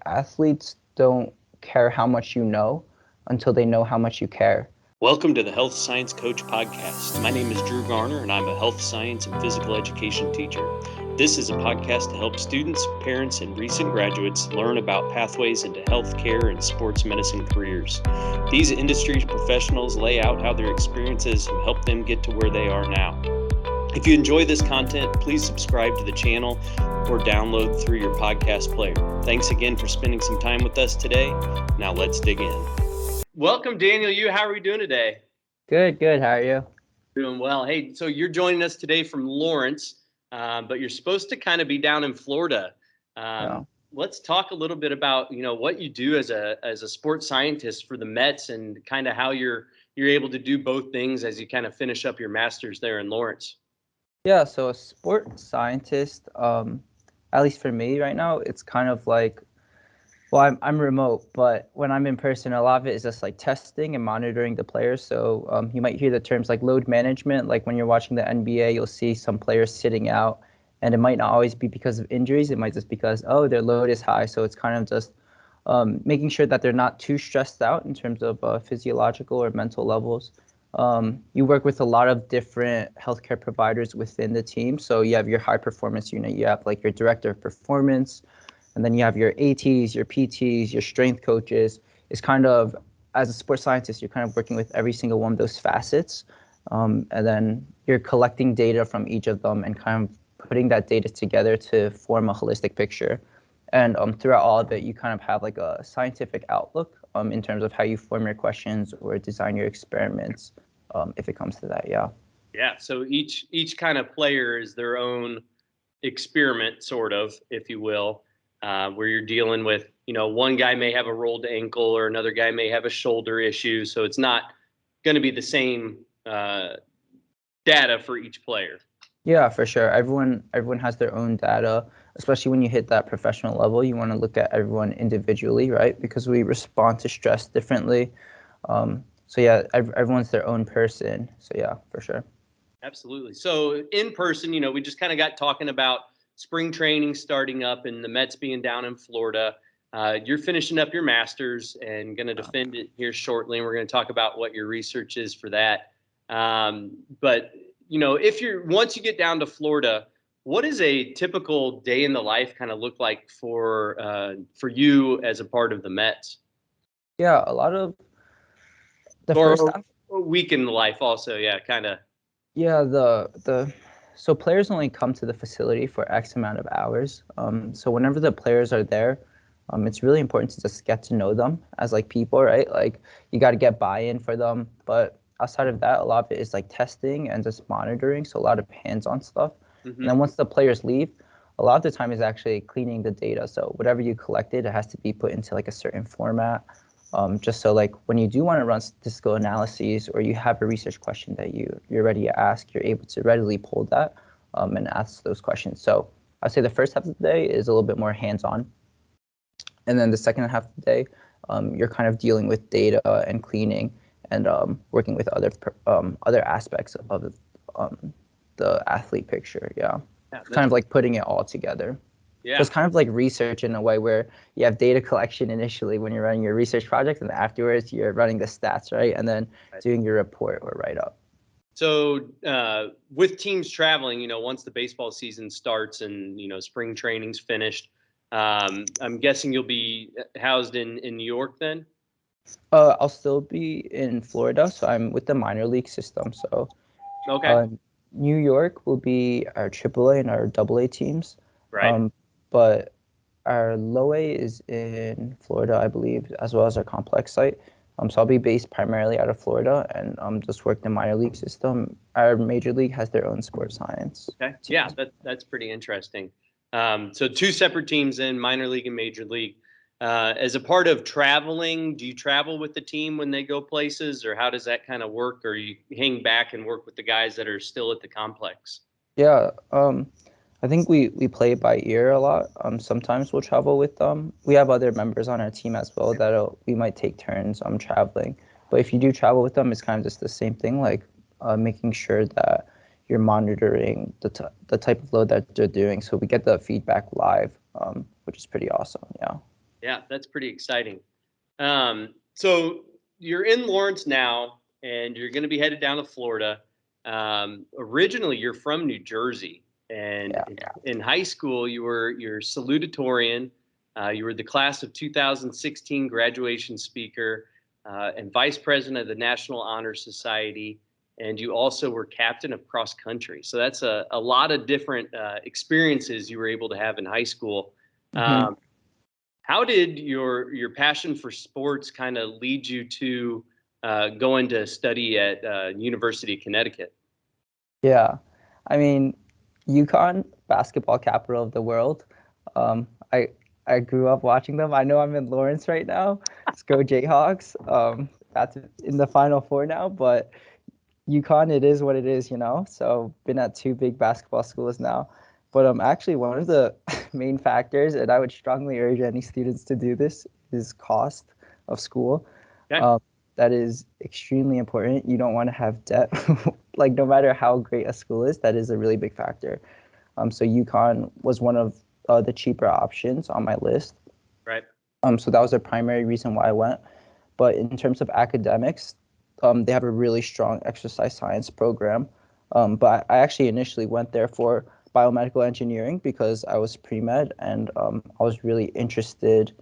athletes don't care how much you know until they know how much you care. Welcome to the Health Science Coach Podcast. My name is Drew Garner, and I'm a health science and physical education teacher. This is a podcast to help students, parents, and recent graduates learn about pathways into healthcare and sports medicine careers. These industry professionals lay out how their experiences have helped them get to where they are now. If you enjoy this content, please subscribe to the channel or download through your podcast player. Thanks again for spending some time with us today. Now let's dig in. Welcome, Daniel Yu. How are we doing today? Good. How are you? Doing well. Hey, so you're joining us today from Lawrence, but you're supposed to kind of be down in Florida. Let's talk a little bit about, what you do as a sports scientist for the Mets and kind of how you're able to do both things as you kind of finish up your master's there in Lawrence. Yeah, so a sports scientist, at least for me right now, it's kind of like, well, I'm remote, but when I'm in person, a lot of it is just like testing and monitoring the players. So you might hear the terms like load management. Like when you're watching the NBA, you'll see some players sitting out, and it might not always be because of injuries. It might just because, their load is high. So it's kind of just making sure that they're not too stressed out in terms of physiological or mental levels. You work with a lot of different healthcare providers within the team. So you have your high performance unit, you have like your director of performance, and then you have your ATs, your PTs, your strength coaches. It's kind of, as a sports scientist, you're kind of working with every single one of those facets. And then you're collecting data from each of them and kind of putting that data together to form a holistic picture. And throughout all of it, you kind of have like a scientific outlook in terms of how you form your questions or design your experiments, if it comes to that, yeah. Yeah, so each kind of player is their own experiment, sort of, if you will, where you're dealing with, one guy may have a rolled ankle or another guy may have a shoulder issue. So it's not going to be the same data for each player. Yeah, for sure. Everyone has their own data, especially when you hit that professional level. You want to look at everyone individually, right? Because we respond to stress differently. So yeah, everyone's their own person. So yeah, for sure. Absolutely. So in person, we just kind of got talking about spring training starting up and the Mets being down in Florida. You're finishing up your master's and going to defend it here shortly. And we're going to talk about what your research is for that. But once you get down to Florida, what does a typical day in the life kind of look like for you as a part of the Mets? Yeah, a lot of the or first time. A week in the life also. Yeah, kind of. Yeah, so players only come to the facility for X amount of hours. So whenever the players are there, it's really important to just get to know them as like people, right? Like you got to get buy-in for them. But outside of that, a lot of it is like testing and just monitoring. So a lot of hands-on stuff. Mm-hmm. And then once the players leave, a lot of the time is actually cleaning the data. So whatever you collected, it has to be put into like a certain format. Just so like when you do want to run statistical analyses or you have a research question that you're ready to ask, you're able to readily pull that and ask those questions. So I'd say the first half of the day is a little bit more hands-on. And then the second half of the day, you're kind of dealing with data and cleaning and working with other aspects of the athlete picture. Yeah, kind of like putting it all together. Yeah. So it's kind of like research in a way where you have data collection initially when you're running your research project, and afterwards you're running the stats, right? And then doing your report or write-up. So with teams traveling, once the baseball season starts and, spring training's finished, I'm guessing you'll be housed in New York then? I'll still be in Florida, so I'm with the minor league system. So okay. New York will be our AAA and our AA teams. Right. But our low A is in Florida, I believe, as well as our complex site. So I'll be based primarily out of Florida and just work the minor league system. Our major league has their own sports science. Okay. Yeah, that's pretty interesting. So two separate teams in minor league and major league. As a part of traveling, do you travel with the team when they go places, or how does that kind of work? Or you hang back and work with the guys that are still at the complex? Yeah, I think we play by ear a lot. Sometimes we'll travel with them. We have other members on our team as well that we might take turns traveling. But if you do travel with them, it's kind of just the same thing, like making sure that you're monitoring the type of load that they're doing. So we get the feedback live, which is pretty awesome. Yeah. Yeah, that's pretty exciting. So you're in Lawrence now, and you're going to be headed down to Florida. Originally, you're from New Jersey, and Yeah. in high school, you're salutatorian. You were the class of 2016 graduation speaker and vice president of the National Honor Society, and you also were captain of cross country. So that's a lot of different experiences you were able to have in high school. Hmm. How did your passion for sports kind of lead you to going to study at University of Connecticut? Yeah. I mean, UConn, basketball capital of the world. Um, I I grew up watching them. I know I'm in Lawrence right now. Let's go Jayhawks. That's in the Final Four now, but UConn, it is what it is, you know. So been at two big basketball schools now. But actually one of the main factors, and I would strongly urge any students to do this, is cost of school. Okay. Um, that is extremely important. You don't want to have debt. Like no matter how great a school is, that is a really big factor. So UConn was one of the cheaper options on my list. Right. So that was the primary reason why I went. But in terms of academics, they have a really strong exercise science program. But I actually initially went there for biomedical engineering because I was pre-med and I was really interested,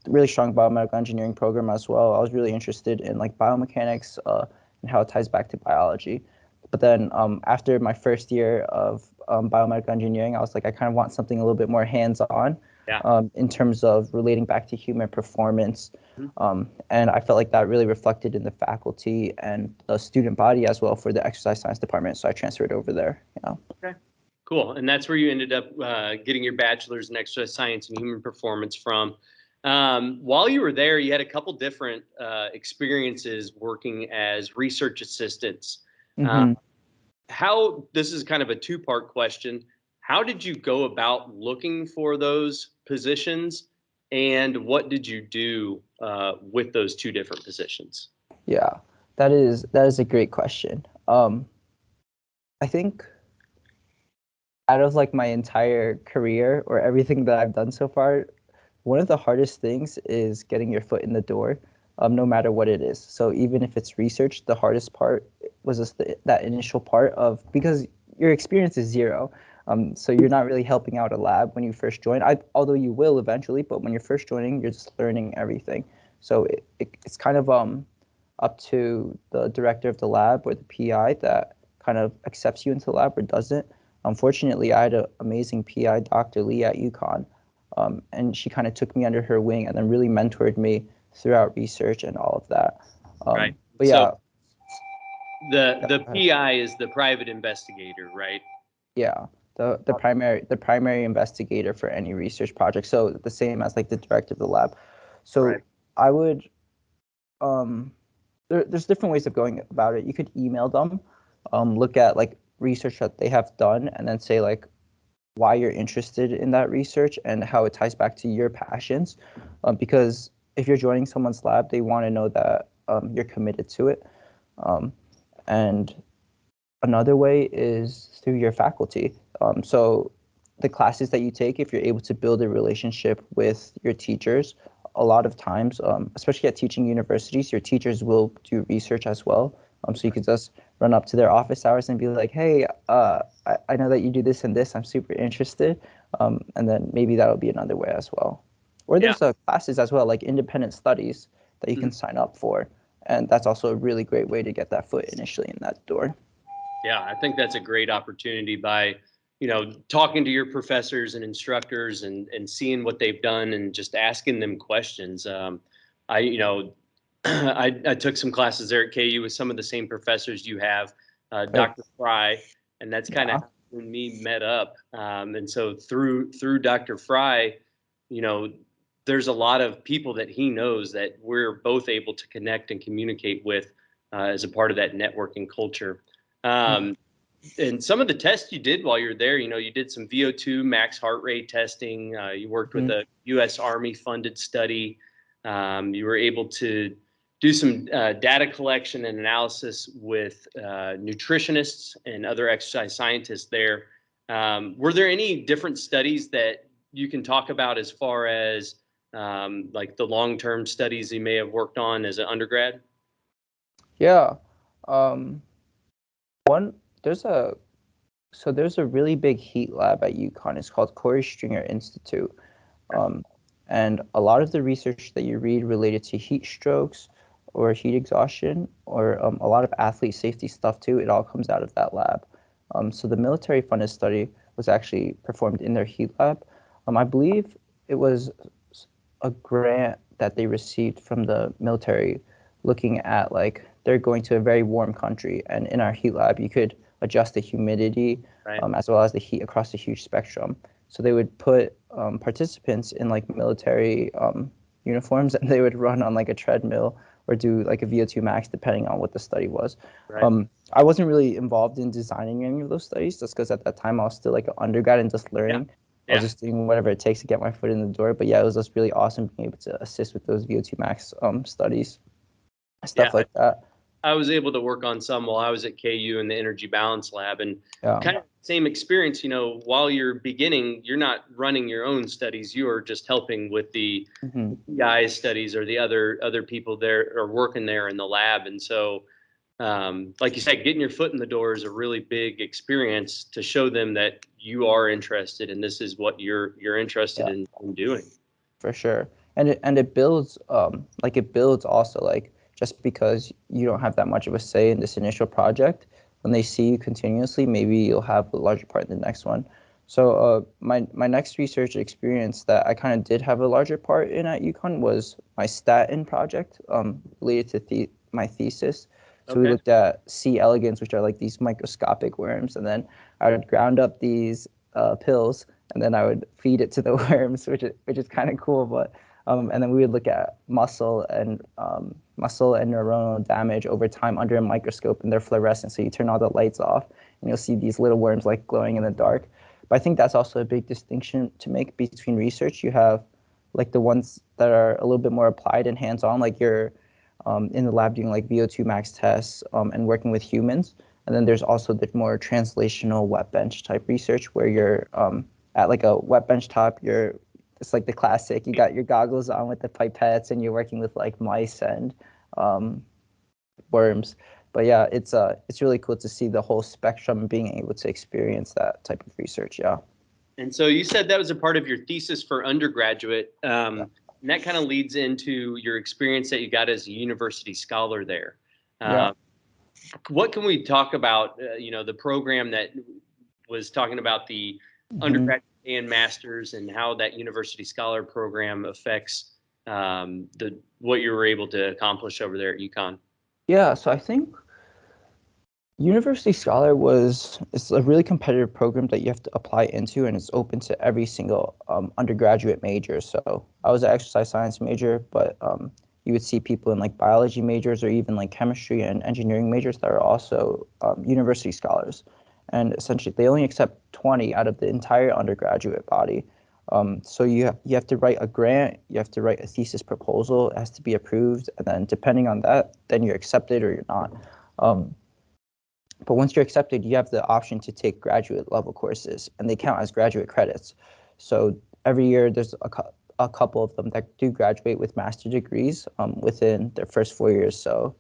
really strong biomedical engineering program as well. I was really interested in like biomechanics and how it ties back to biology. But then after my first year of biomedical engineering, I was like, I kind of want something a little bit more hands-on Yeah. in terms of relating back to human performance. Mhm. And I felt like that really reflected in the faculty and the student body as well for the exercise science department. So I transferred over there. Okay. Cool. And that's where you ended up getting your bachelor's in exercise science and human performance from. While you were there, you had a couple different experiences working as research assistants. Uh, Hmm. how this is kind of a two-part question. How did you go about looking for those positions, and what did you do with those two different positions? Yeah, that is a great question. I think out of like my entire career or everything that I've done so far, one of the hardest things is getting your foot in the door, no matter what it is. So even if it's research, the hardest part was just that initial part of because your experience is zero. So you're not really helping out a lab when you first join. Although you will eventually, but when you're first joining, you're just learning everything. So it's kind of up to the director of the lab or the PI that kind of accepts you into the lab or doesn't. Unfortunately, I had an amazing PI, Dr. Lee at UConn, and she kind of took me under her wing and then really mentored me throughout research and all of that. Right. But So yeah, the go ahead. PI is the private investigator, right? Yeah, the primary investigator for any research project. So the same as like the director of the lab. Right. So I would there's different ways of going about it. You could email them, look at like research that they have done, and then say like why you're interested in that research and how it ties back to your passions. Because if you're joining someone's lab, they want to know that you're committed to it. And another way is through your faculty. So the classes that you take, if you're able to build a relationship with your teachers, a lot of times, especially at teaching universities, your teachers will do research as well. So you could just run up to their office hours and be like, hey, I know that you do this and this. I'm super interested. And then maybe that'll be another way as well. Or Yeah. there's classes as well, like independent studies that you Mhm. can sign up for. And that's also a really great way to get that foot initially in that door. Yeah, I think that's a great opportunity by, talking to your professors and instructors and seeing what they've done and just asking them questions. I, you know, I took some classes there at KU with some of the same professors you have, Right. Dr. Fry, and that's kind of Yeah. how you and me met up. And so through Dr. Fry, you know, there's a lot of people that he knows that we're both able to connect and communicate with as a part of that networking culture. Mhm. Um, and some of the tests you did while you were there, you did some VO2 max heart rate testing. You worked with Mhm. a U.S. Army funded study. You were able to do some data collection and analysis with nutritionists and other exercise scientists there. Were there any different studies that you can talk about as far as like the long-term studies you may have worked on as an undergrad? Yeah. Um, one there's a really big heat lab at UConn. It's called Corey Stringer Institute. Um, and a lot of the research that you read related to heat strokes or heat exhaustion or a lot of athlete safety stuff too, it all comes out of that lab. So the military funded study was actually performed in their heat lab. I believe it was a grant that they received from the military looking at like they're going to a very warm country, and in our heat lab you could adjust the humidity Right. as well as the heat across a huge spectrum. So they would put participants in like military uniforms, and they would run on like a treadmill or do like a VO2 max depending on what the study was. Right. I wasn't really involved in designing any of those studies just because at that time I was still like an undergrad and just learning. I was just doing whatever it takes to get my foot in the door. But yeah, it was just really awesome being able to assist with those VO2 max studies, stuff like that. I was able to work on some while I was at KU in the energy balance lab, and Yeah. kind of same experience. While you're beginning, you're not running your own studies. You are just helping with the guys' studies or the other people there are working there in the lab. And so, like you said, getting your foot in the door is a really big experience to show them that you are interested and this is what you're interested in doing. For sure. And it builds it builds also like just because you don't have that much of a say in this initial project, when they see you continuously, maybe you'll have a larger part in the next one. So my next research experience that I kind of did have a larger part in at UConn was my statin project related to my thesis. So we looked at C. elegans, which are like these microscopic worms, and then I would ground up these pills, and then I would feed it to the worms, which is kind of cool. But and then we would look at muscle and neuronal damage over time under a microscope, and they're fluorescent. So you turn all the lights off, and you'll see these little worms like glowing in the dark. But I think that's also a big distinction to make between research. You have like the ones that are a little bit more applied and hands-on, like you're in the lab doing like VO2 max tests and working with humans. And then there's also the more translational wet bench type research where you're at like a wet bench top. It's like the classic. You got your goggles on with the pipettes, and you're working with like mice and worms. But yeah, it's really cool to see the whole spectrum, being able to experience that type of research. Yeah. And so you said that was a part of your thesis for undergraduate. And that kind of leads into your experience that you got as a university scholar there. What can we talk about, the program that was talking about the undergraduate and master's, and how that university scholar program affects what you were able to accomplish over there at UConn? Yeah, so I think University Scholar it's a really competitive program that you have to apply into, and it's open to every single undergraduate major. So I was an exercise science major, but you would see people in like biology majors or even like chemistry and engineering majors that are also university scholars. And essentially, they only accept 20 out of the entire undergraduate body. So you have to write a grant, you have to write a thesis proposal, it has to be approved, and then depending on that, then you're accepted or you're not. But once you're accepted, you have the option to take graduate level courses, and they count as graduate credits. So every year there's a couple of them that do graduate with master degrees within their first 4 years. So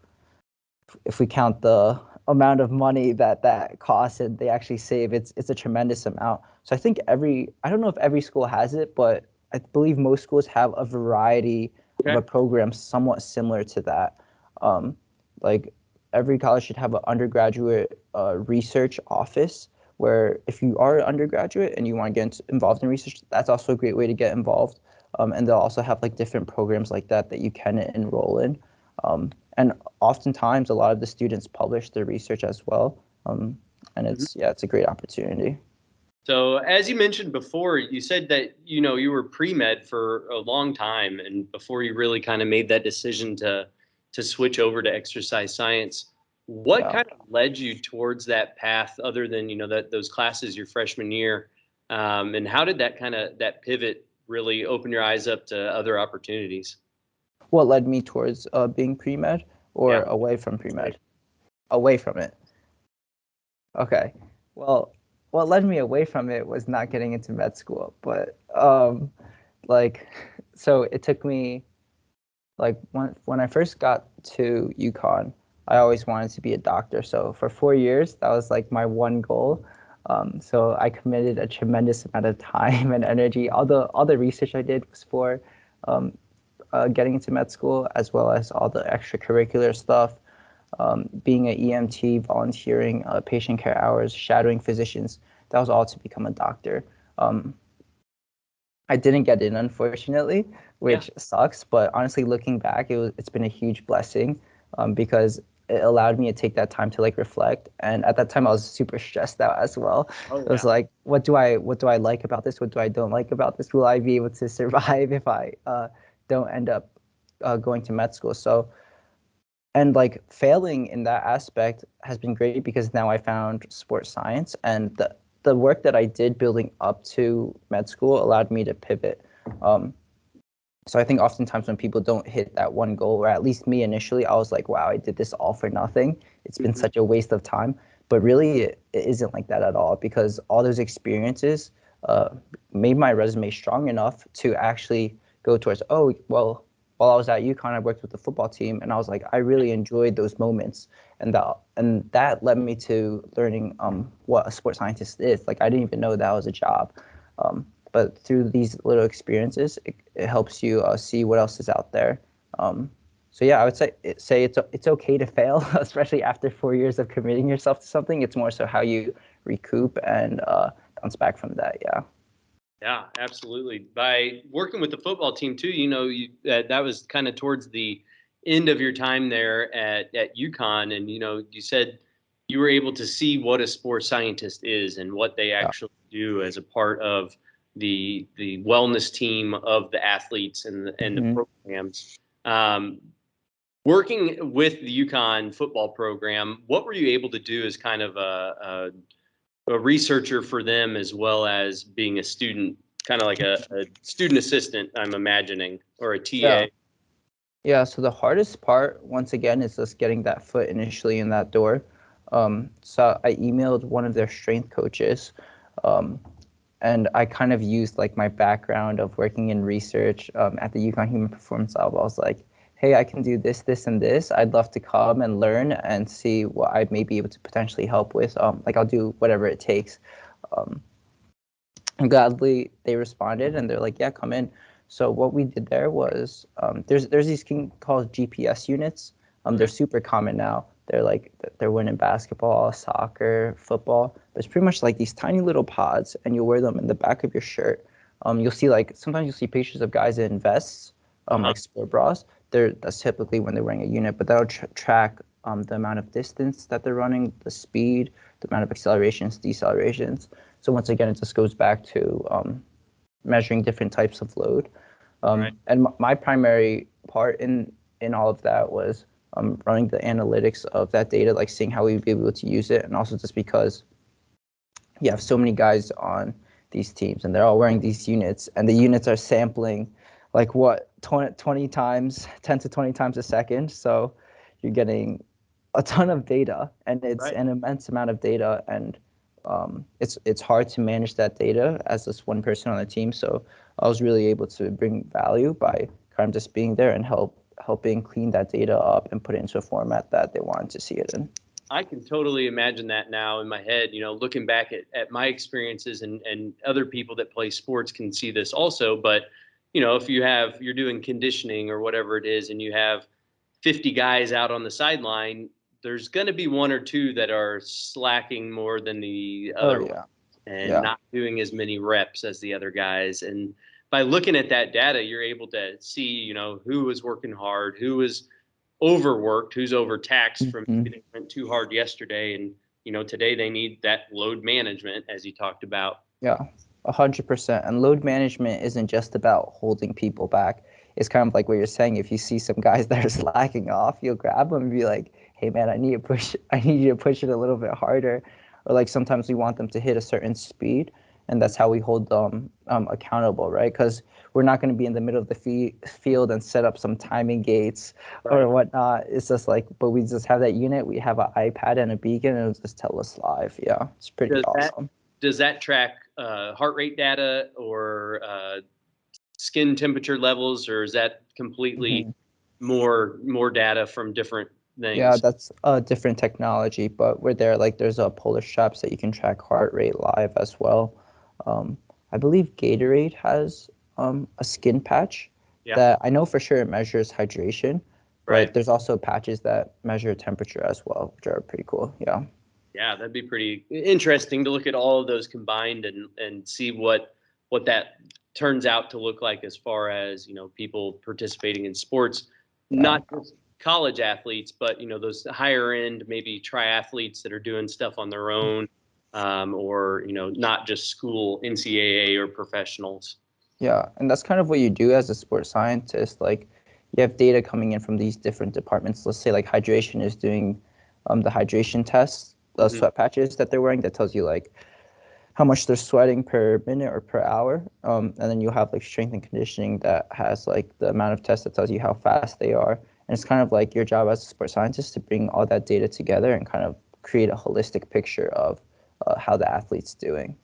if we count the amount of money that costs and they actually save, it's a tremendous amount. So I think I don't know if every school has it, but I believe most schools have a variety of a program somewhat similar to that. Like every college should have an undergraduate research office, where if you are an undergraduate and you want to get involved in research, that's also a great way to get involved. And they'll also have like different programs like that you can enroll in. And oftentimes a lot of the students publish their research as well. And it's a great opportunity. So as you mentioned before, you said that, you were pre-med for a long time, and before you really kind of made that decision to switch over to exercise science. What kind of led you towards that path, other than, those classes your freshman year? And how did that pivot really open your eyes up to other opportunities? What led me towards being pre-med or away from pre-med? Away from it. Okay. Well, what led me away from it was not getting into med school. But so it took me like when I first got to UConn, I always wanted to be a doctor. So for 4 years, that was like my one goal. So I committed a tremendous amount of time and energy. All the research I did was for um, getting into med school, as well as all the extracurricular stuff, being an EMT, volunteering, patient care hours, shadowing physicians. That was all to become a doctor. Um, I didn't get in, unfortunately, which sucks. But honestly, looking back, it's been a huge blessing, because it allowed me to take that time to like reflect. And at that time, I was super stressed out as well. Oh, It was like, what do I like about this? What do I don't like about this? Will I be able to survive if I don't end up going to med school? So, and like failing in that aspect has been great, because now I found sports science, and the work that I did building up to med school allowed me to pivot. Um, so I think oftentimes when people don't hit that one goal, or at least me initially, I was like, wow, I did this all for nothing. It's been such a waste of time. But really, it isn't like that at all, because all those experiences uh, made my resume strong enough to actually go towards, oh, well, while I was at UConn, I worked with the football team, and I was like, I really enjoyed those moments. And that led me to learning what a sports scientist is. Like, I didn't even know that was a job. But through these little experiences, it helps you see what else is out there. So yeah, I would say it's okay to fail, especially after 4 years of committing yourself to something. It's more so how you recoup and bounce back from that. Yeah. Yeah, absolutely. By working with the football team too, you know, that was kind of towards the end of your time there at UConn, and you know, you said you were able to see what a sports scientist is and what they Yeah. actually do as a part of the wellness team of the athletes and the Mhm. programs. Um, Working with the UConn football program, what were you able to do as kind of a researcher for them, as well as being a student, kind of like a student assistant, I'm imagining, or a Yeah. TA. Yeah. So the hardest part, once again, is just getting that foot initially in that door. So I emailed one of their strength coaches, um, and I kind of used like my background of working in research at the UConn Human Performance Lab. I was like, hey, I can do this, this, and this. I'd love to come and learn and see what I may be able to potentially help with. Like, I'll do whatever it takes. Um, and gladly they responded, and they're like, yeah, come in. So what we did there was, there's these thing called GPS units. They're Okay. super common now. They're winning basketball, soccer, football. But it's pretty much like these tiny little pods, and you'll wear them in the back of your shirt. You'll see, like, sometimes you'll see pictures of guys in vests, Uh-huh. like sport bras. That's typically when they're wearing a unit, but that'll track the amount of distance that they're running, the speed, the amount of accelerations, decelerations. So once again, it just goes back to measuring different types of load. Right. And my primary part in all of that was running the analytics of that data, like seeing how we'd be able to use it, and also just because you have so many guys on these teams, and they're all wearing these units, and the units are sampling like what 20 times, 10 to 20 times a second. So you're getting a ton of data, and it's Right. an immense amount of data, and it's hard to manage that data as just one person on the team. So I was really able to bring value by kind of just being there and helping clean that data up and put it into a format that they wanted to see it in. I can totally imagine that now in my head, you know, looking back at my experiences, and other people that play sports can see this also. But, you know, if you're doing conditioning or whatever it is, and you have 50 guys out on the sideline, there's going to be one or two that are slacking more than the Oh other one yeah, and yeah. not doing as many reps as the other guys. And by looking at that data, you're able to see, you know, who was working hard, who was overworked, who's overtaxed from Mhm. maybe they went too hard yesterday. And, you know, today they need that load management, as you talked about. Yeah, 100%. And load management isn't just about holding people back. It's kind of like what you're saying. If you see some guys that are slacking off, you'll grab them and be like, "Hey, man, I need to push. I need you to push it a little bit harder." Or like sometimes we want them to hit a certain speed, and that's how we hold them accountable, right? Because we're not going to be in the middle of the field and set up some timing gates Right. or whatnot. It's just like, but we just have that unit. We have an iPad and a beacon, and it'll just tell us live. Yeah, it's pretty Does that awesome. does that track heart rate data or skin temperature levels, or is that completely Mhm. more data from different Yeah, things? that's a different technology, but we're there. Like, there's a polar straps that you can track heart rate live as well. Um, I believe Gatorade has a skin patch Yeah, that I know for sure it measures hydration, but right. there's also patches that measure temperature as well, which are pretty cool. Yeah. Yeah, that'd be pretty interesting to look at all of those combined and see what that turns out to look like as far as, people participating in sports, Yeah. not just college athletes, but those higher end maybe triathletes that are doing stuff on their own, or not just school NCAA or professionals. Yeah, and that's kind of what you do as a sports scientist. Like, you have data coming in from these different departments. Let's say like hydration is doing the hydration tests, the Hmm. sweat patches that they're wearing that tells you like how much they're sweating per minute or per hour. And then you have like strength and conditioning that has like the amount of tests that tells you how fast they are. And it's kind of like your job as a sports scientist to bring all that data together and kind of create a holistic picture of how the athlete's doing.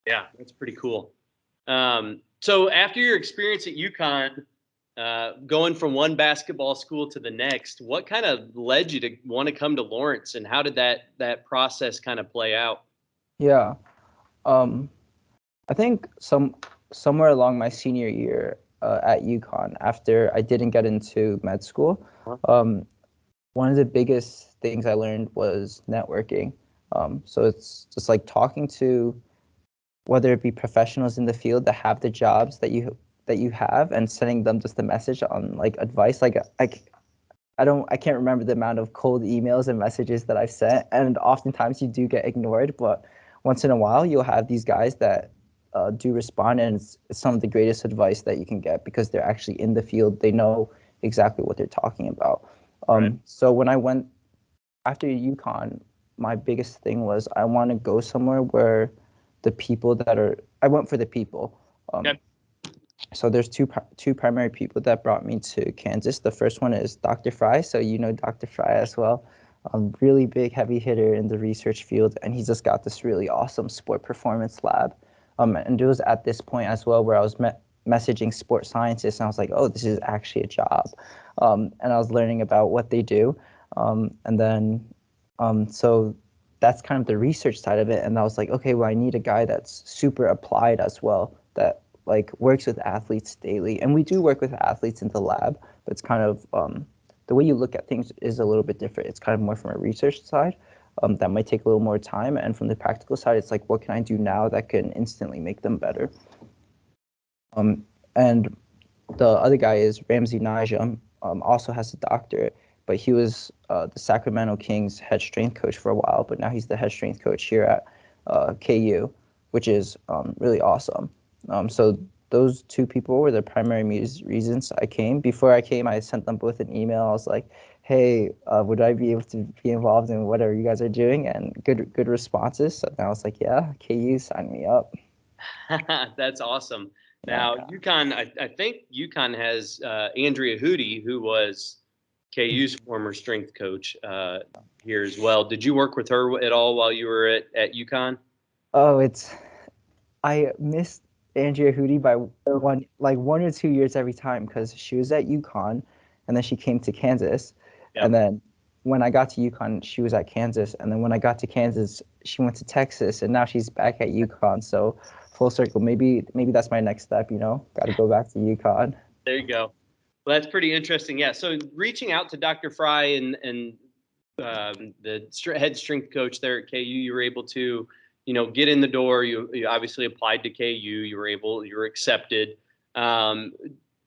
Yeah, that's pretty cool. So after your experience at UConn, going from one basketball school to the next, what kind of led you to want to come to Lawrence, and how did that process kind of play out? Yeah. Um, I think somewhere along my senior year at UConn, after I didn't get into med school, Huh? um, one of the biggest things I learned was networking. So it's just like talking to whether it be professionals in the field that have the jobs that you have and sending them just a message on like advice. Like I can't remember the amount of cold emails and messages that I've sent, and oftentimes you do get ignored. But once in a while, you'll have these guys that do respond, and it's some of the greatest advice that you can get because they're actually in the field. They know exactly what they're talking about. Right. So when I went after UConn, my biggest thing was I want to go somewhere where the people that are I went for the people. Um, Okay. so there's two primary people that brought me to Kansas. The first one is Dr. Fry, so you know Dr. Fry as well. Really big heavy hitter in the research field, and he's just got this really awesome sport performance lab. And it was at this point as well where I was messaging sports scientists, and I was like, oh, this is actually a job. And I was learning about what they do. And then, so that's kind of the research side of it. And I was like, okay, well, I need a guy that's super applied as well, that like works with athletes daily. And we do work with athletes in the lab, but it's kind of the way you look at things is a little bit different. It's kind of more from a research side. That might take a little more time. And from the practical side, it's like, what can I do now that can instantly make them better? And the other guy is Ramsey Najam, also has a doctorate, but he was the Sacramento Kings head strength coach for a while, but now he's the head strength coach here at KU, which is really awesome. So those two people were the primary reasons I came. Before I came, I sent them both an email. I was like, hey, would I be able to be involved in whatever you guys are doing? And good responses. So then I was like, yeah, KU, sign me up. That's awesome. Now, Yeah. UConn, I think UConn has Andrea Hootie, who was KU's former strength coach, here as well. Did you work with her at all while you were at UConn? Oh, I missed Andrea Hootie by one or 2 years every time because she was at UConn and then she came to Kansas. And Yep. then when I got to UConn, she was at Kansas. And then when I got to Kansas, she went to Texas and now she's back at UConn. So full circle. Maybe that's my next step, Got to go back to UConn. There you go. Well, that's pretty interesting. Yeah. So reaching out to Dr. Fry and the head strength coach there at KU, you were able to, get in the door. You obviously applied to KU. You were accepted. Um,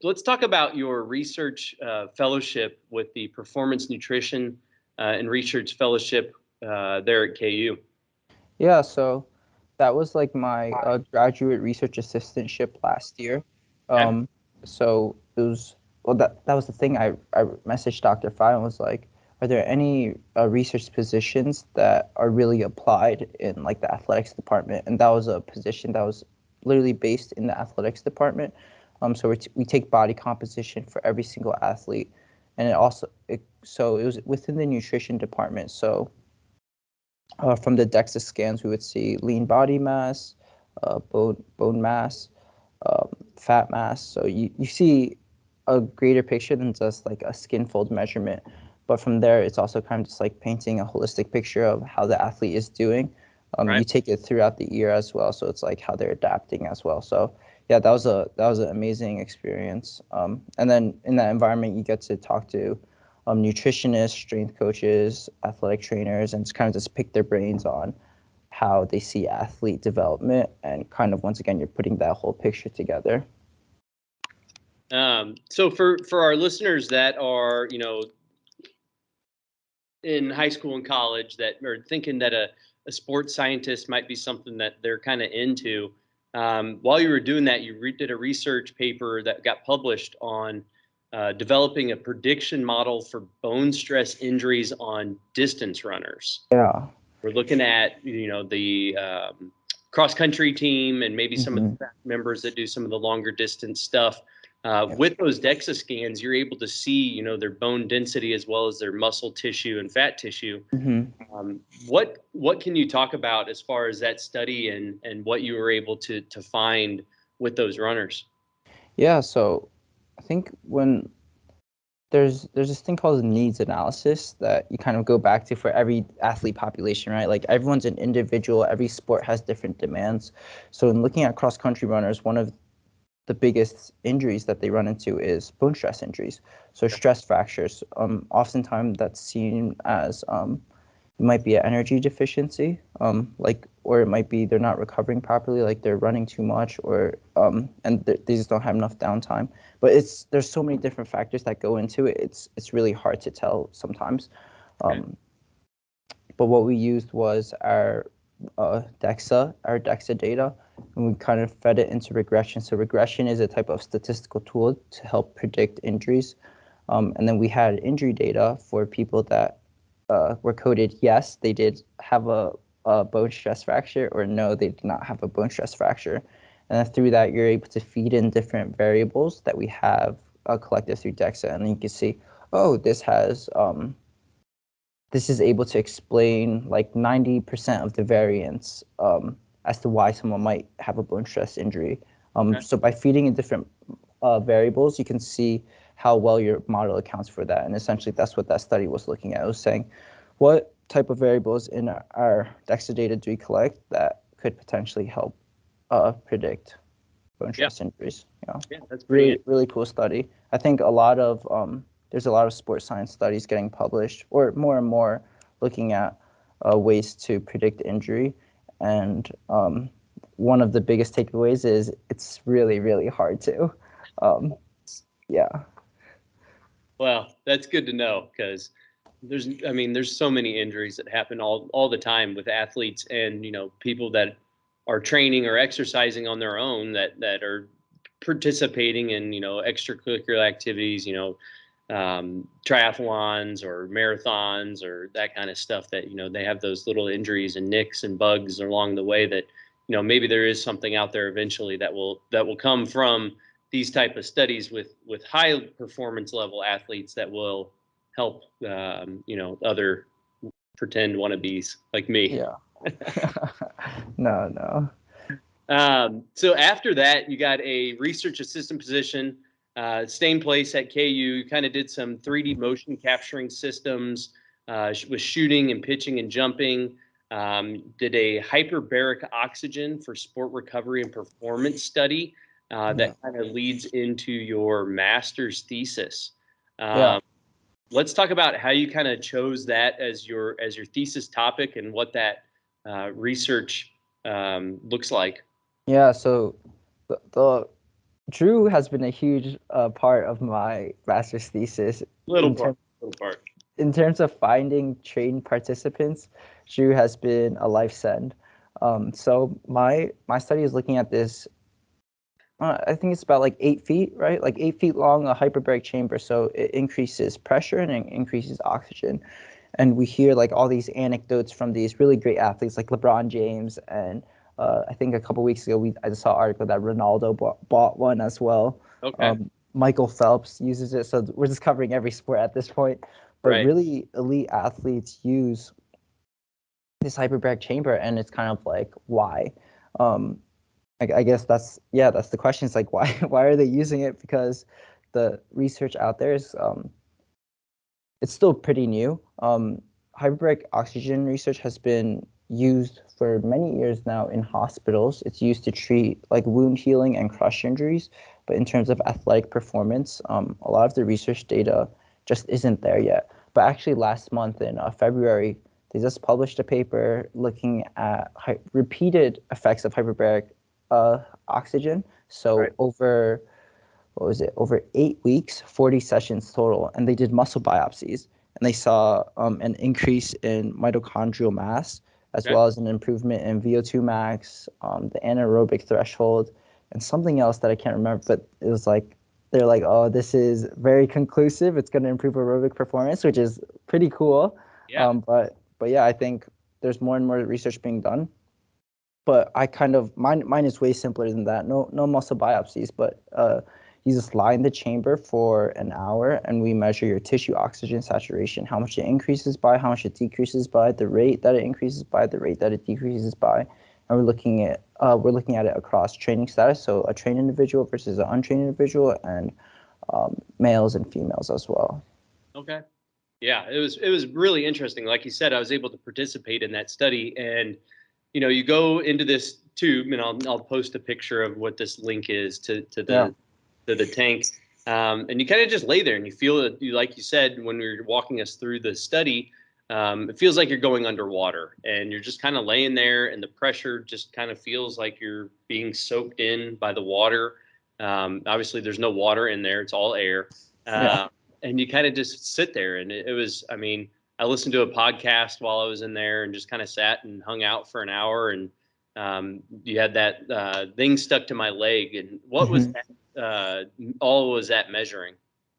let's talk about your research fellowship with the Performance Nutrition and Research Fellowship there at KU. Yeah, so that was like my graduate research assistantship last year. Okay. Um, so it was well that was the thing. I messaged Dr. Fry and was like, are there any research positions that are really applied in like the athletics department? And that was a position that was literally based in the athletics department. So we take body composition for every single athlete, and so it was within the nutrition department. So from the DEXA scans, we would see lean body mass, bone mass, fat mass. So you see a greater picture than just like a skin fold measurement. But from there, it's also kind of just like painting a holistic picture of how the athlete is doing. Right. You take it throughout the year as well, so it's like how they're adapting as well. So yeah, that was an amazing experience. And then in that environment, you get to talk to nutritionists, strength coaches, athletic trainers, and just kind of just pick their brains on how they see athlete development, and kind of once again, you're putting that whole picture together. So for our listeners that are, in high school and college that are thinking that a sports scientist might be something that they're kind of into, while you were doing that, you did a research paper that got published on developing a prediction model for bone stress injuries on distance runners. Yeah. We're looking at, the cross country team and maybe some of the members that do some of the longer distance stuff. With those DEXA scans, you're able to see, their bone density as well as their muscle tissue and fat tissue. What can you talk about as far as that study and what you were able to find with those runners? Yeah, so I think when there's this thing called needs analysis that you kind of go back to for every athlete population, right? Like everyone's an individual, every sport has different demands. So in looking at cross country runners, one of the biggest injuries that they run into is bone stress injuries. So stress fractures. Oftentimes that's seen as it might be an energy deficiency, or it might be they're not recovering properly, like they're running too much, or and they just don't have enough downtime. But there's so many different factors that go into it. It's really hard to tell sometimes. But what we used was our DEXA data, and we kind of fed it into regression. So regression is a type of statistical tool to help predict injuries. And then we had injury data for people that were coded yes, they did have a bone stress fracture, or no, they did not have a bone stress fracture. And then through that, you're able to feed in different variables that we have collected through DEXA, and then you can see, oh, this is able to explain like 90% of the variance as to why someone might have a bone stress injury. So by feeding in different variables, you can see how well your model accounts for that. And essentially, that's what that study was looking at. It was saying, what type of variables in our DEXA data do we collect that could potentially help predict bone stress injuries? Yeah, that's really cool study. I think there's a lot of sports science studies getting published, or more and more looking at ways to predict injury. And one of the biggest takeaways is it's really, really hard to. Yeah. Well, that's good to know, because there's so many injuries that happen all the time with athletes and, people that are training or exercising on their own that are participating in, extracurricular activities, triathlons or marathons or that kind of stuff that, they have those little injuries and nicks and bugs along the way that, maybe there is something out there eventually that will come from these type of studies with high performance level athletes that will help, other pretend wannabes like me. Yeah. No. So after that, you got a research assistant position, same place at KU. You kind of did some 3D motion capturing systems with shooting and pitching and jumping. Did a hyperbaric oxygen for sport recovery and performance study that kind of leads into your master's thesis. Let's talk about how you kind of chose that as your thesis topic and what that research looks like. Yeah, so the Drew has been a huge part of my master's thesis. Little part. In terms of finding trained participants, Drew has been a life send. So my study is looking at this. I think it's about like 8 feet, right? Like 8 feet long, a hyperbaric chamber. So it increases pressure and it increases oxygen. And we hear like all these anecdotes from these really great athletes like LeBron James, and I think a couple weeks ago I just saw an article that Ronaldo bought one as well. Okay. Michael Phelps uses it. So we're just covering every sport at this point. But really elite athletes use this hyperbaric chamber, and it's kind of like why. I guess that's the question. It's like, why why are they using it? Because the research out there is it's still pretty new. Hyperbaric oxygen research has been used for many years now in hospitals. It's used to treat like wound healing and crush injuries, but in terms of athletic performance, a lot of the research data just isn't there yet. But actually, last month in February, they just published a paper looking at repeated effects of hyperbaric oxygen. So Right. over what was it, over 8 weeks, 40 sessions total, and they did muscle biopsies, and they saw an increase in mitochondrial mass, as Okay. well as an improvement in VO2 max, the anaerobic threshold, and something else that I can't remember, but it was like, they're like, oh, this is very conclusive. It's going to improve aerobic performance, which is pretty cool. Yeah. But yeah, I think there's more and more research being done. But I kind of mine is way simpler than that. No muscle biopsies, but you just lie in the chamber for an hour, and we measure your tissue oxygen saturation, how much it increases by, how much it decreases by, the rate that it increases by, the rate that it decreases by, and we're looking at it across training status, so a trained individual versus an untrained individual, and males and females as well. Okay. Yeah, it was really interesting. Like you said, I was able to participate in that study, and you go into this tube, and I'll post a picture of what this link is Yeah. to the tank, and you kind of just lay there and you feel it. You like you said when you're walking us through the study, it feels like you're going underwater, and you're just kind of laying there, and the pressure just kind of feels like you're being soaked in by the water. Obviously, there's no water in there; it's all air. Yeah. And you kind of just sit there, and it was, I mean, I listened to a podcast while I was in there and just kind of sat and hung out for an hour, and you had that thing stuck to my leg. And what was Mhm. that, all was that measuring?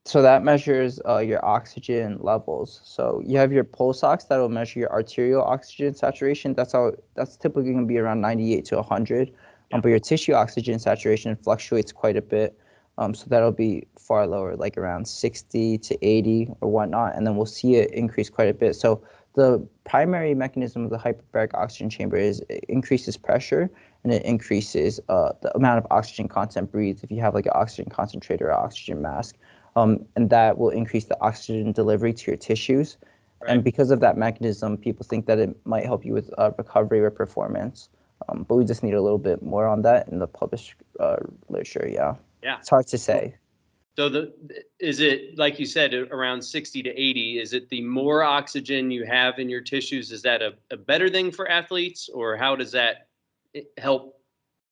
So that measures your oxygen levels. So you have your pulse ox that will measure your arterial oxygen saturation. That's typically going to be around 98 to 100. Yeah. But your tissue oxygen saturation fluctuates quite a bit. So that'll be far lower, like around 60 to 80 or whatnot. And then we'll see it increase quite a bit. So the primary mechanism of the hyperbaric oxygen chamber is it increases pressure, and it increases the amount of oxygen content breathed if you have like an oxygen concentrator or oxygen mask, and that will increase the oxygen delivery to your tissues. Right. And because of that mechanism, people think that it might help you with recovery or performance. But we just need a little bit more on that in the published literature. Yeah, Yeah. it's hard to say. So is it like you said around 60 to 80? Is it the more oxygen you have in your tissues? Is that a better thing for athletes, or how does that help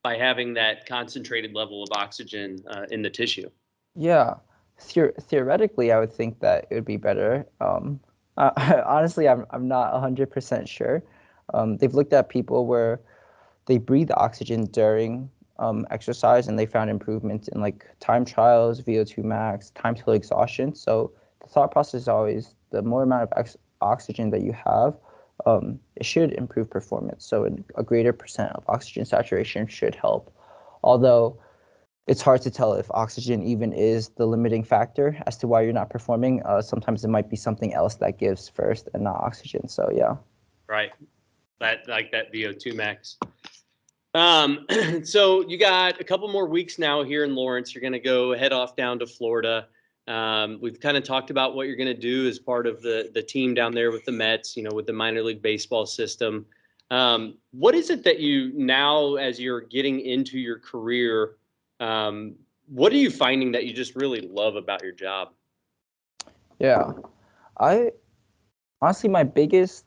by having that concentrated level of oxygen in the tissue? Yeah, theoretically, I would think that it would be better. Honestly, I'm not 100% sure. They've looked at people where they breathe oxygen during exercise, and they found improvements in like time trials, VO2 max, time till exhaustion. So the thought process is always the more amount of oxygen that you have, it should improve performance. So a greater percent of oxygen saturation should help. Although it's hard to tell if oxygen even is the limiting factor as to why you're not performing. Sometimes it might be something else that gives first and not oxygen. So yeah. Right. That like that VO2 max. So you got a couple more weeks now here in Lawrence. You're going to go head off down to Florida. We've kind of talked about what you're going to do as part of the team down there with the Mets, with the minor league baseball system. What is it that you now, as you're getting into your career, what are you finding that you just really love about your job? Yeah. I honestly, my biggest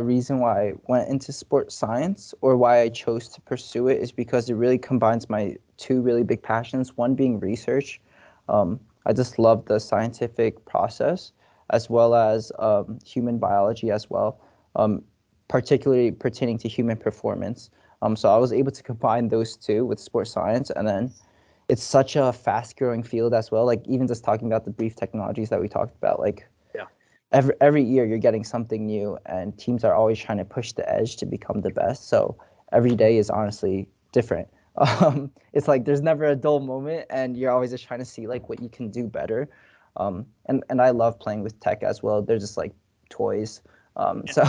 reason why I went into sports science, or why I chose to pursue it, is because it really combines my two really big passions. One being research. I just love the scientific process, as well as human biology as well, particularly pertaining to human performance. So I was able to combine those two with sports science, and then it's such a fast growing field as well. Like even just talking about the brief technologies that we talked about, like Yeah. every year you're getting something new, and teams are always trying to push the edge to become the best. So every day is honestly different. It's like there's never a dull moment, and you're always just trying to see like what you can do better. And I love playing with tech as well. They're just like toys. So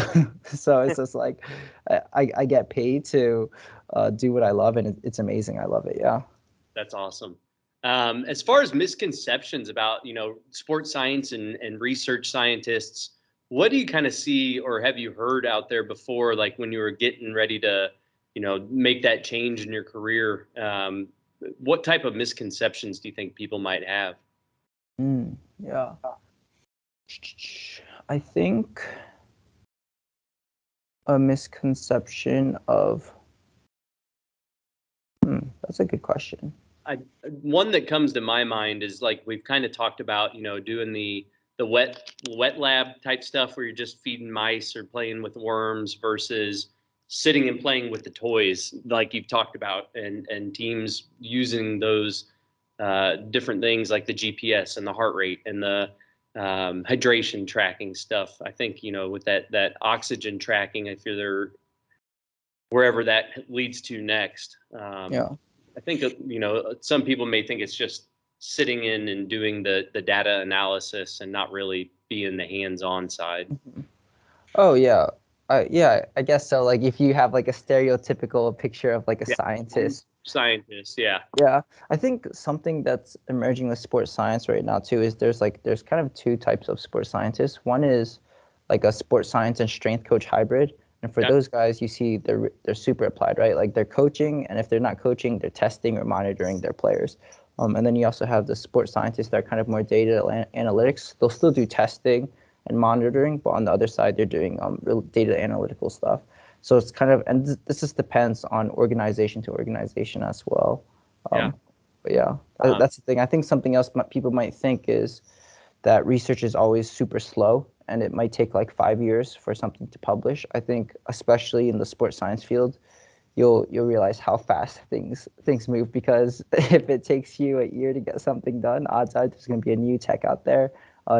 so it's just like I get paid to do what I love, and it's amazing. I love it. Yeah. That's awesome. As far as misconceptions about, sports science and research scientists, what do you kind of see or have you heard out there before, like when you were getting ready to, make that change in your career? What type of misconceptions do you think people might have? Yeah. I think a misconception of, that's a good question. One that comes to my mind is like we've kind of talked about, doing the wet lab type stuff where you're just feeding mice or playing with worms versus sitting and playing with the toys like you've talked about, and teams using those different things like the GPS and the heart rate and the hydration tracking stuff. I think, with that oxygen tracking, if you're there, wherever that leads to next. Yeah. I think, some people may think it's just sitting in and doing the data analysis and not really being the hands-on side. Oh yeah. I guess so. Like if you have like a stereotypical picture of like a Yeah. scientist. Scientist, yeah. Yeah. I think something that's emerging with sports science right now too is there's kind of two types of sports scientists. One is like a sports science and strength coach hybrid. And for Yeah. those guys, you see they're super applied, right? Like they're coaching, and if they're not coaching, they're testing or monitoring their players. And then you also have the sports scientists that are kind of more data analytics. They'll still do testing and monitoring, but on the other side, they're doing real data analytical stuff. So it's kind of, and this just depends on organization to organization as well. Yeah. But yeah, that's the thing. I think something else people might think is that research is always super slow, and it might take like 5 years for something to publish. I think, especially in the sports science field, you'll realize how fast things move, because if it takes you a year to get something done, odds are there's going to be a new tech out there,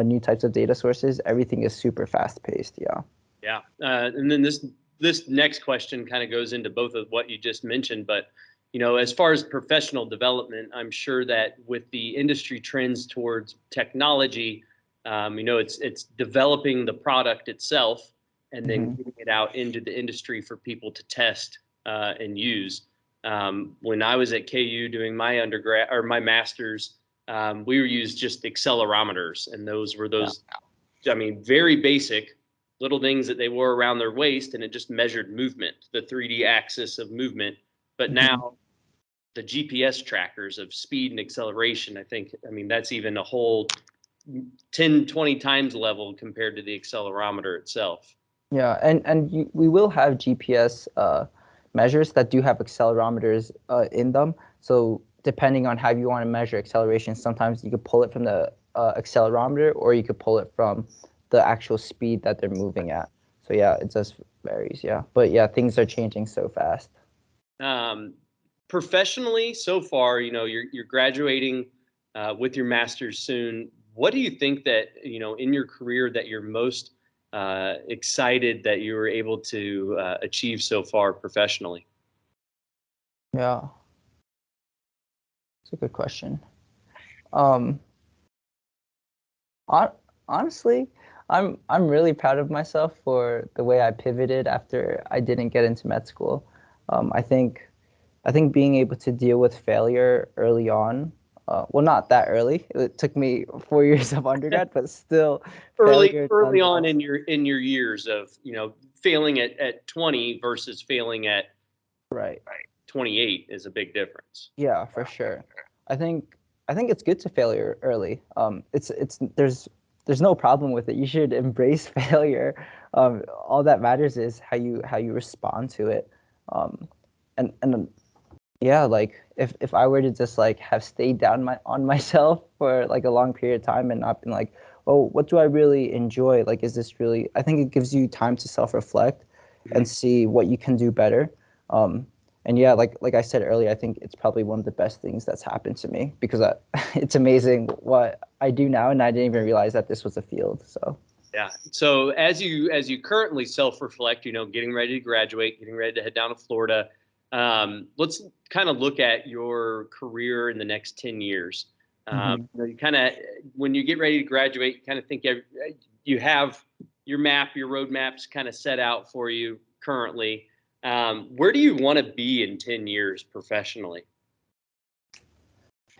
new types of data sources. Everything is super fast paced. Yeah. Yeah. And then this next question kind of goes into both of what you just mentioned, but as far as professional development, I'm sure that with the industry trends towards technology, it's developing the product itself and then getting it out into the industry for people to test and use. When I was at KU doing my undergrad or my master's, we used just accelerometers, and those were very basic little things that they wore around their waist, and it just measured movement, the 3D axis of movement. But now the GPS trackers of speed and acceleration, that's even a whole 10, 20 times level compared to the accelerometer itself. Yeah, and we will have GPS measures that do have accelerometers in them. So depending on how you want to measure acceleration, sometimes you could pull it from the accelerometer, or you could pull it from the actual speed that they're moving at. So yeah, it just varies. Yeah, but yeah, things are changing so fast. Professionally, so far, you're graduating with your master's soon. What do you think that in your career that you're most excited that you were able to achieve so far professionally? Yeah, it's a good question. Um, Honestly, I'm really proud of myself for the way I pivoted after I didn't get into med school. I think being able to deal with failure early on, well, not that early. It took me 4 years of undergrad, but still, early on in your years of failing at 20 versus failing at right 28 is a big difference. Yeah, for sure. I think it's good to failure early. It's there's no problem with it. You should embrace failure. All that matters is how you respond to it. And yeah, like if I were to just like have stayed down on myself for like a long period of time and not been like, oh, what do I really enjoy? Like, is this really? I think it gives you time to self-reflect and see what you can do better. And yeah, like I said earlier, I think it's probably one of the best things that's happened to me, because it's amazing what I do now, and I didn't even realize that this was a field. So yeah. So as you currently self-reflect, getting ready to graduate, getting ready to head down to Florida, let's kind of look at your career in the next 10 years. You kind of, when you get ready to graduate, you kind of think you have your map, your roadmaps kind of set out for you currently. Where do you want to be in 10 years professionally?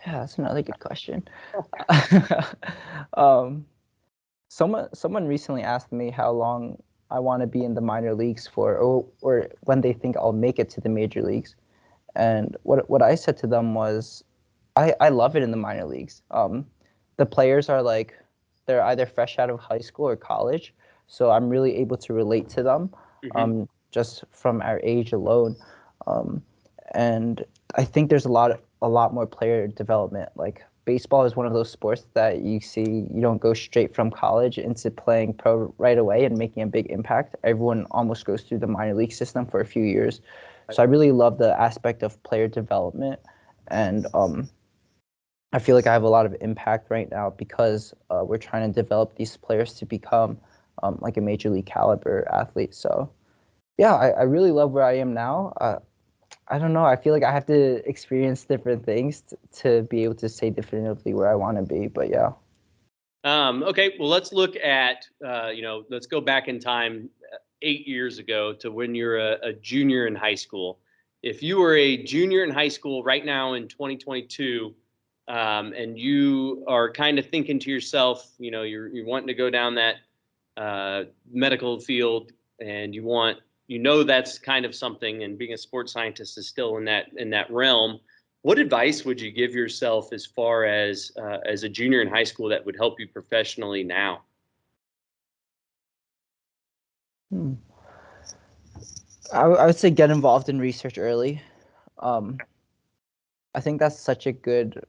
Yeah, that's another good question. um, someone recently asked me how long I want to be in the minor leagues for, or when they think I'll make it to the major leagues. And what I said to them was, I love it in the minor leagues. The players are like, they're either fresh out of high school or college, so I'm really able to relate to them, Mm-hmm. just from our age alone. Um, and I think there's a lot more player development. Like baseball is one of those sports that you see you don't go straight from college into playing pro right away and making a big impact. Everyone almost goes through the minor league system for a few years. So I really love the aspect of player development, and I feel like I have a lot of impact right now because we're trying to develop these players to become like a major league caliber athlete. So yeah, I really love where I am now. I don't know. I feel like I have to experience different things to be able to say definitively where I want to be. But yeah. Okay, well, let's look at, let's go back in time 8 years ago to when you're a junior in high school. If you were a junior in high school right now in 2022, and you are kind of thinking to yourself, you're wanting to go down that medical field, and that's kind of something, and being a sports scientist is still in that realm. What advice would you give yourself as far as a junior in high school that would help you professionally now? Hmm. I would say get involved in research early. Um, I think that's such a good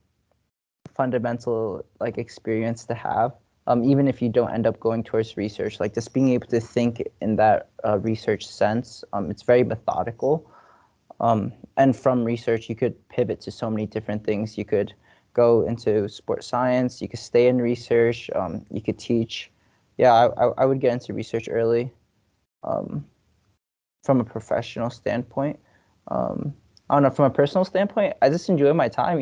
fundamental like experience to have. Even if you don't end up going towards research, like just being able to think in that research sense, it's very methodical. And from research, you could pivot to so many different things. You could go into sports science. You could stay in research. You could teach. Yeah, I would get into research early. Um, from a professional standpoint. I don't know, from a personal standpoint, I just enjoy my time,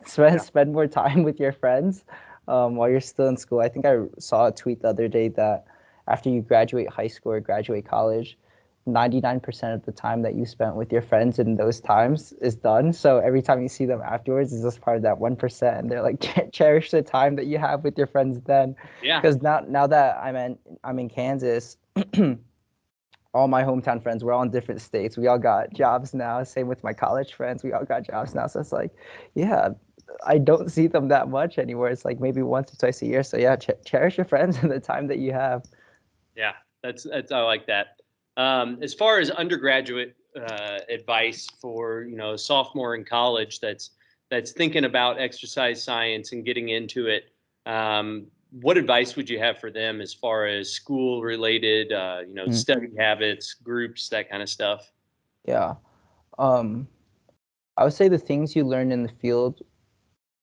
spend more time with your friends while you're still in school. I think I saw a tweet the other day that after you graduate high school or graduate college, 99% of the time that you spent with your friends in those times is done. So every time you see them afterwards is just part of that 1%. And they're like, cherish the time that you have with your friends then. Yeah. Because now that I'm in Kansas, all my hometown friends, we're all in different states. We all got jobs now. Same with my college friends. We all got jobs now. So it's like, yeah, I don't see them that much anymore. It's like maybe once or twice a year. So yeah, cherish your friends and the time that you have. Yeah, that's I like that. As far as undergraduate advice for a sophomore in college that's thinking about exercise science and getting into it, what advice would you have for them as far as school related, Mm, study habits, groups, that kind of stuff? yeah. Um, I would say the things you learn in the field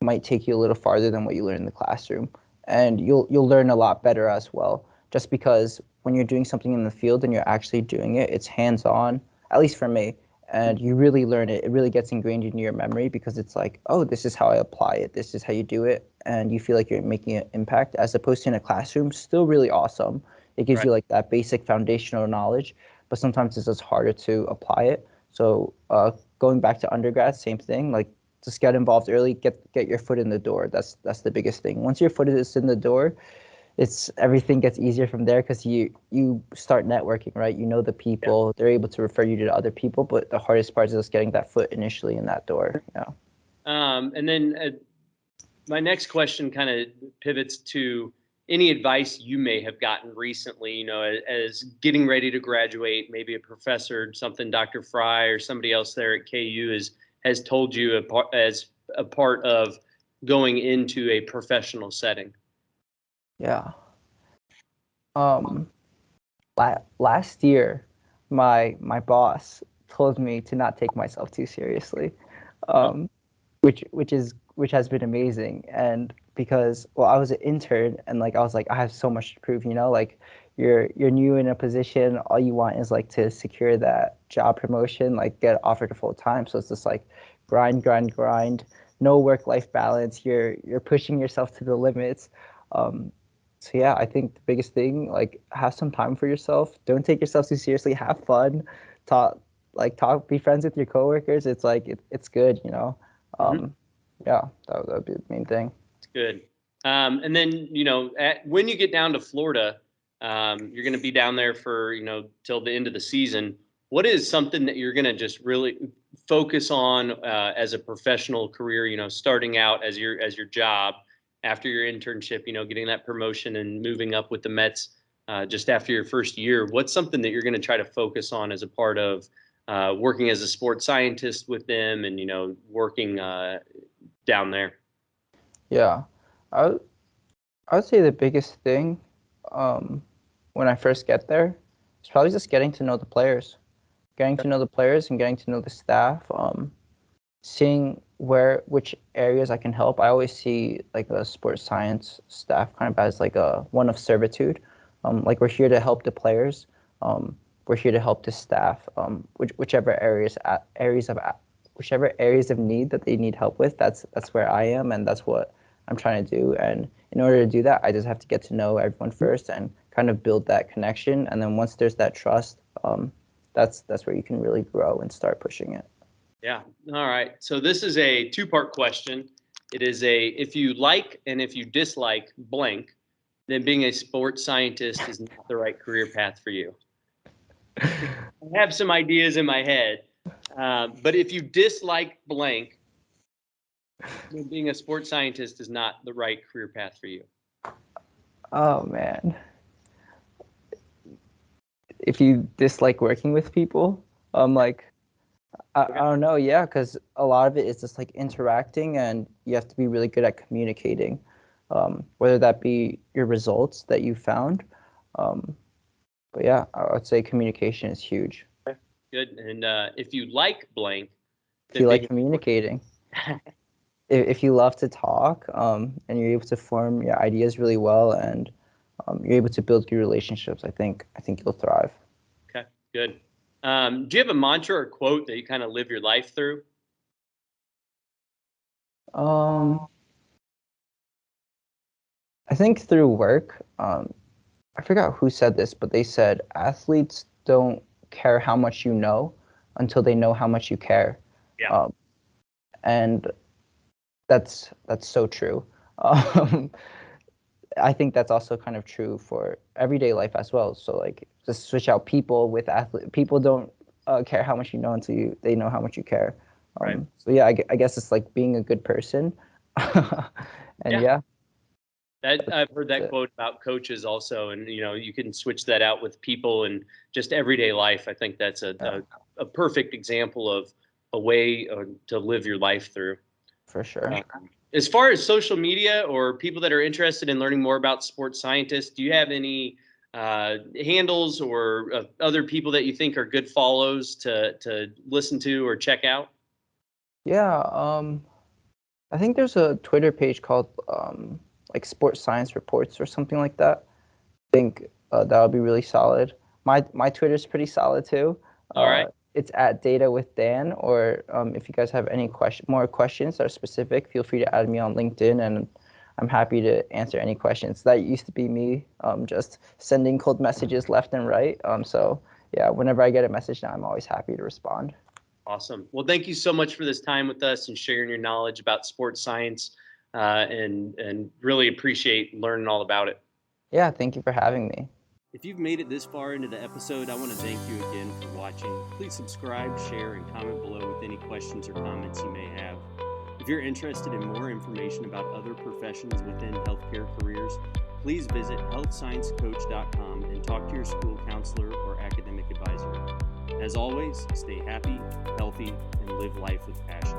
might take you a little farther than what you learn in the classroom, and you'll learn a lot better as well. Just because when you're doing something in the field and you're actually doing it, it's hands on. At least for me, and you really learn it. It really gets ingrained in your memory because it's like, oh, this is how I apply it. This is how you do it, and you feel like you're making an impact. As opposed to in a classroom, still really awesome. It gives Right. you like that basic foundational knowledge, but sometimes it's just harder to apply it. So going back to undergrad, same thing. Like just get involved early, get your foot in the door. That's the biggest thing. Once your foot is in the door, it's everything gets easier from there because you start networking, right? You know the Yeah. people, they're able to refer you to other people, but the hardest part is just getting that foot initially in that door. Yeah. And then my next question kind of pivots to any advice you may have gotten recently, as getting ready to graduate, maybe a professor, something Dr. Fry or somebody else there at KU has told you as a part of going into a professional setting. Yeah. Um last year my boss told me to not take myself too seriously. Oh, Um which has been amazing. And because well, I was an intern and like I was like I have so much to prove, like you're new in a position, all you want is like to secure that job promotion, like get offered to full time. So it's just like grind, no work life balance. You're pushing yourself to the limits. um so yeah, I think the biggest thing, like have some time for yourself, don't take yourself too seriously, have fun, talk like be friends with your coworkers. It's like it's good, you know. Mhm. Yeah, that would be the main thing. It's good. And then, when you get down to Florida, you're going to be down there for, till the end of the season. What is something that you're going to just really focus on as a professional career, starting out as your job after your internship, getting that promotion and moving up with the Mets just after your first year? What's something that you're going to try to focus on as a part of working as a sports scientist with them and, working down there? Yeah, I would, I would say the biggest thing when I first get there is probably just getting to know the players, getting to know the players and getting to know the staff. Seeing which areas I can help. I always see like a sports science staff kind of as like a one of servitude. Like we're here to help the players. We're here to help the staff. Whichever whichever areas of need that they need help with. That's where I am, and that's what I'm trying to do. And in order to do that, I just have to get to know everyone first and kind of build that connection. And then once there's that trust, that's where you can really grow and start pushing it. Yeah. All right. So this is a two-part question. It is if you like and if you dislike blank, then being a sports scientist is not the right career path for you. I have some ideas in my head, but if you dislike blank, then being a sports scientist is not the right career path for you. Oh man. If you dislike working with people, like I don't know, yeah, because a lot of it is just like interacting, and you have to be really good at communicating, whether that be your results that you found. But yeah, I would say communication is huge. Good. And if you like blank, If you like communicating, if you love to talk, and you're able to form your ideas really well, and you're able to build good relationships, I think you'll thrive. Okay, good. Do you have a mantra or quote that you kind of live your life through? I think through work, I forgot who said this, but they said athletes don't care how much you know until they know how much you care. Yeah. And that's so true. I think that's also kind of true for everyday life as well. So like just switch out people with athlete. People don't care how much you know until they know how much you care. Right. So yeah, I guess it's like being a good person. And yeah. I've heard that quote about coaches also, and you can switch that out with people and just everyday life. I think that's a perfect example of a way to live your life through. For sure. As far as social media or people that are interested in learning more about sports scientists, do you have any handles or other people that you think are good follows to listen to or check out? Yeah, I think there's a Twitter page called like Sports Science Reports or something like that. I think that would be really solid. My Twitter's pretty solid too. All right. It's at Data with Dan, or if you guys have any more questions that are specific, feel free to add me on LinkedIn, and I'm happy to answer any questions. That used to be me, just sending cold messages left and right. So yeah, whenever I get a message now, I'm always happy to respond. Awesome. Well, thank you so much for this time with us and sharing your knowledge about sports science, and really appreciate learning all about it. Yeah, thank you for having me. If you've made it this far into the episode, I want to thank you again for watching. Please subscribe, share, and comment below with any questions or comments you may have. If you're interested in more information about other professions within healthcare careers, please visit healthsciencecoach.com and talk to your school counselor or academic advisor. As always, stay happy, healthy, and live life with passion.